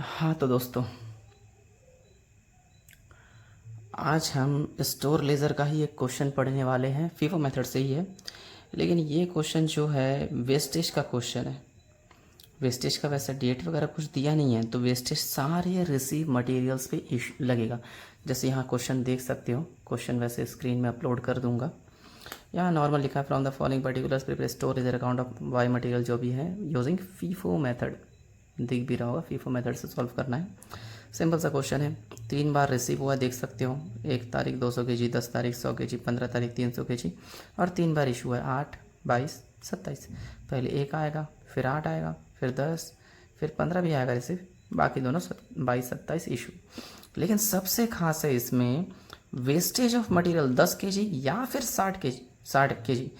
हाँ तो दोस्तों, आज हम स्टोर लेज़र का ही एक क्वेश्चन पढ़ने वाले हैं। फीफो मेथड से ही है, लेकिन ये क्वेश्चन जो है वेस्टेज का क्वेश्चन है। वेस्टेज का वैसे डेट वगैरह कुछ दिया नहीं है, तो वेस्टेज सारे रिसीव मटेरियल्स पे लगेगा। जैसे यहाँ क्वेश्चन देख सकते हो, क्वेश्चन वैसे स्क्रीन में अपलोड कर दूंगा। यहाँ नॉर्मल लिखा है from the following particulars prepare store ledger account of Y material, जो भी है यूजिंग फीफो मेथड। दिख भी रहा होगा, फीफो मेथड से सॉल्व करना है। सिंपल सा क्वेश्चन है। 3 बार रिसीव हुआ, देख सकते हो। 1 तारीख 200 के जी, 10 तारीख 100 के जी, 15 तारीख 300 के जी, और 3 बार इशू है 8, 22, 27। पहले 1 आएगा, फिर 8 आएगा, फिर 10, फिर 15 भी आएगा रिसीव, बाकी दोनों 22, 27 इशू। लेकिन सबसे खास है इसमें वेस्टेज ऑफ मटेरियल 10 के जी या फिर 60 के जी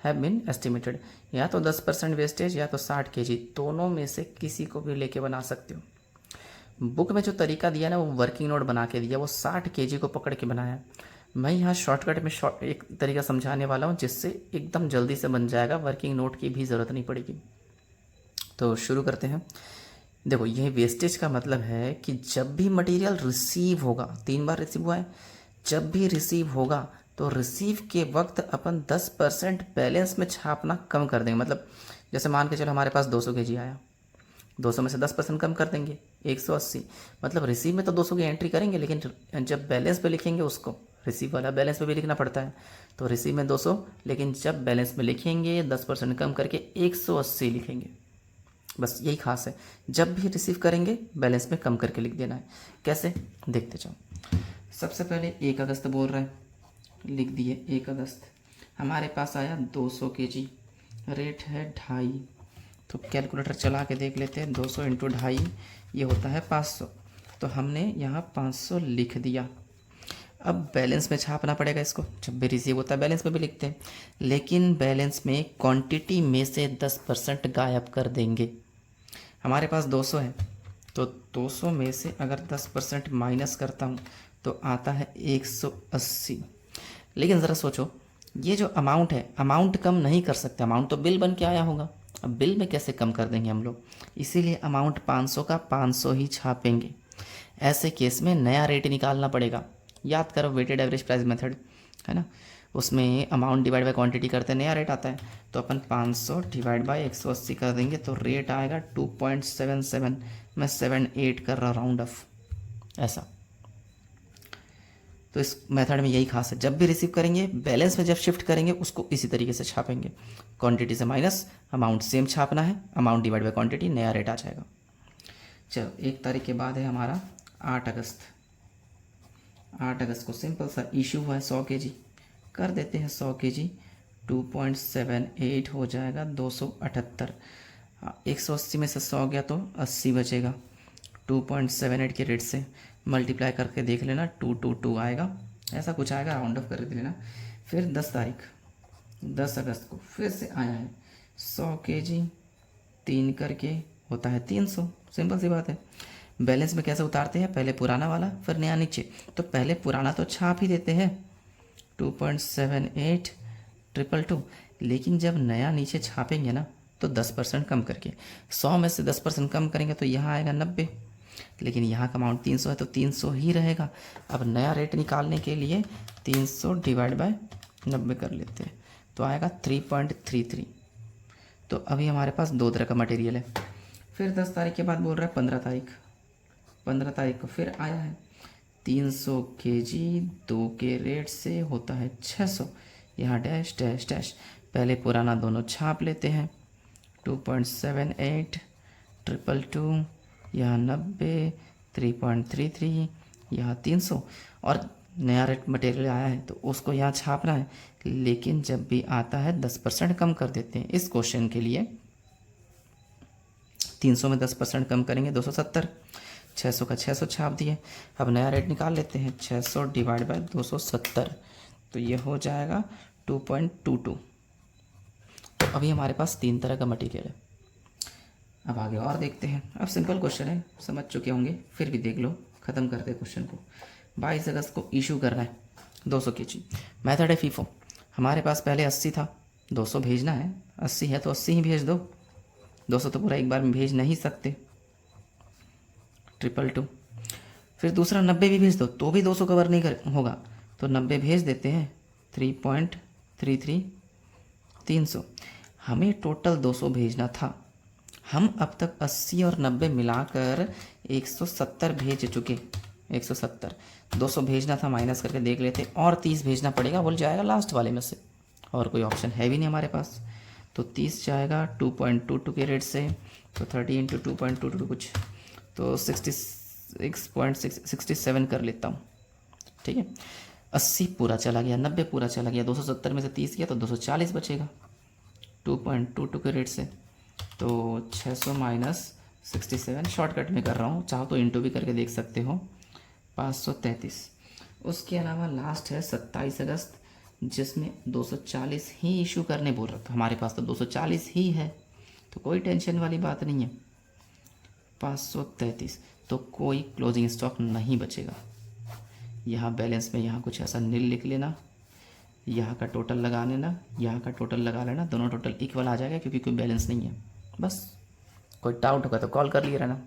हैव बिन एस्टिमेटेड। या तो 10% वेस्टेज या तो 60 के जी, दोनों में से किसी को भी लेके बना सकते हो। बुक में जो तरीका दिया ना, वो वर्किंग नोट बना के दिया, वो 60 केजी को पकड़ के बनाया। मैं यहाँ शॉर्टकट में एक तरीका समझाने वाला हूँ, जिससे एकदम जल्दी से बन जाएगा, वर्किंग नोट की भी ज़रूरत नहीं पड़ेगी। तो शुरू करते हैं। देखो, ये वेस्टेज का मतलब है कि जब भी मटेरियल रिसीव होगा, 3 बार रिसीव हुआ है, जब भी रिसीव होगा तो रिसीव के वक्त अपन 10% बैलेंस में छापना कम कर देंगे। मतलब जैसे मान के चलो हमारे पास 200 के जी आया, 200 में से 10% कम कर देंगे, 180। मतलब रिसीव में तो 200 की एंट्री करेंगे, लेकिन जब बैलेंस पे लिखेंगे उसको, रिसीव वाला बैलेंस पे भी लिखना पड़ता है, तो रिसीव में 200, लेकिन जब बैलेंस में लिखेंगे 10% कम करके 180 लिखेंगे। बस यही खास है, जब भी रिसीव करेंगे बैलेंस में कम करके लिख देना है। कैसे, देखते जाओ। सबसे पहले 1 अगस्त बोल रहा है, लिख दिए 1 अगस्त। हमारे पास आया 200 के जी, रेट है 2.5। तो कैलकुलेटर चला के देख लेते हैं। 200 इंटू 2.5 ये होता है 500। तो हमने यहाँ 500 लिख दिया। अब बैलेंस में छापना पड़ेगा इसको, जब भी रिसीव होता है बैलेंस में भी लिखते हैं, लेकिन बैलेंस में क्वांटिटी में से 10% गायब कर देंगे। हमारे पास 200 है, तो 200 में से अगर 10% माइनस करता हूँ तो आता है 180। लेकिन ज़रा सोचो, ये जो अमाउंट है, अमाउंट कम नहीं कर सकते, अमाउंट तो बिल बन के आया होगा। अब बिल में कैसे कम कर देंगे हम लोग, इसीलिए अमाउंट 500 का 500 ही छापेंगे। ऐसे केस में नया रेट निकालना पड़ेगा। याद करो वेटेड एवरेज प्राइस मेथड है ना, उसमें अमाउंट डिवाइड बाय क्वांटिटी करते हैं, नया रेट आता है। तो अपन 500 डिवाइड बाय 180 कर देंगे, तो रेट आएगा 2.77। मैं 78 कर रहा राउंड ऑफ, ऐसा। तो इस मेथड में यही खास है, जब भी रिसीव करेंगे बैलेंस में जब शिफ्ट करेंगे उसको इसी तरीके से छापेंगे। क्वांटिटी से माइनस अमाउंट सेम छापना है, अमाउंट डिवाइड बाय क्वांटिटी, नया रेट आ जाएगा। चलो, 1 तारीख के बाद है हमारा 8 अगस्त। 8 अगस्त को सिंपल सा इशू हुआ है 100 के जी, कर देते हैं 100 के जी। 2.78 हो जाएगा 278। 180 में से 100 गया तो 80 बचेगा। 2.78 के रेट से मल्टीप्लाई करके देख लेना, 222 आएगा, ऐसा कुछ आएगा, राउंड ऑफ कर लेना। फिर 10 तारीख 10 अगस्त को फिर से आया है 100 के जी, 3 करके होता है 300। सिंपल सी बात है। बैलेंस में कैसे उतारते हैं, पहले पुराना वाला फिर नया नीचे, तो पहले पुराना तो छाप ही देते हैं 2.78 222, लेकिन जब नया नीचे छापेंगे ना तो 10% कम करके, 100 में से 10% कम करेंगे तो यहाँ आएगा 90, लेकिन यहाँ का अमाउंट 300 है तो 300 ही रहेगा। अब नया रेट निकालने के लिए 300 डिवाइड बाय 90 कर लेते हैं, तो आएगा 3.33। तो अभी हमारे पास 2 तरह का मटेरियल है। फिर 10 तारीख के बाद बोल रहा है 15 तारीख को फिर आया है 300 के जी, 2 के रेट से होता है 600। यहाँ डैश डैश डैश, पहले पुराना दोनों छाप लेते हैं। 2.78 222, यहाँ 90, 3.33, यहाँ 300, और नया रेट मटेरियल आया है तो उसको यहाँ छापना है, लेकिन जब भी आता है 10% कम कर देते हैं। इस क्वेश्चन के लिए 300 में 10% कम करेंगे 270, 600 का 600 छाप दिए। अब नया रेट निकाल लेते हैं, 600 डिवाइड बाय 270, तो ये हो जाएगा 2.22। तो अभी हमारे पास 3 तरह का मटेरियल है। अब आगे और देखते हैं। अब सिंपल क्वेश्चन है, समझ चुके होंगे, फिर भी देख लो, ख़त्म करते क्वेश्चन को। 22 अगस्त को इशू करना है 200 के जी, मैथड है फीफो। हमारे पास पहले 80 था, 200 भेजना है, 80 है तो 80 ही भेज दो, 200 तो पूरा एक बार में भेज नहीं सकते। 222। फिर दूसरा 90 भी भेज दो तो भी 200 कवर नहीं कर होगा, तो 90 भेज देते हैं, 3.33 300। हमें टोटल 200 भेजना था, हम अब तक 80 और 90 मिलाकर 170 भेज चुके। 170, 200 भेजना था, माइनस करके देख लेते, और 30 भेजना पड़ेगा, बोल जाएगा लास्ट वाले में से, और कोई ऑप्शन है भी नहीं हमारे पास। तो 30 जाएगा 2.22 के रेट से, तो 30 इंटू 2.22 कुछ, तो 66.67 कर लेता हूँ। ठीक है, 80 पूरा चला गया, 90 पूरा चला गया, 270 में से 30 गया तो 240 बचेगा 2.22 के रेट से। तो 600 माइनस 67, शॉर्टकट में कर रहा हूँ, चाहो तो इंटू भी करके देख सकते हो, 533। उसके अलावा लास्ट है 27 अगस्त, जिसमें 240 ही इशू करने बोल रहा था, हमारे पास तो 240 ही है, तो कोई टेंशन वाली बात नहीं है। 533, तो कोई क्लोजिंग स्टॉक नहीं बचेगा। यहाँ बैलेंस में यहाँ कुछ ऐसा नील लिख लेना, यहाँ का टोटल लगा लेना, यहाँ का टोटल लगा लेना, दोनों टोटल इक्वल आ जाएगा क्योंकि कोई बैलेंस नहीं है। बस कोई डाउट होगा तो कॉल कर लिए रहना।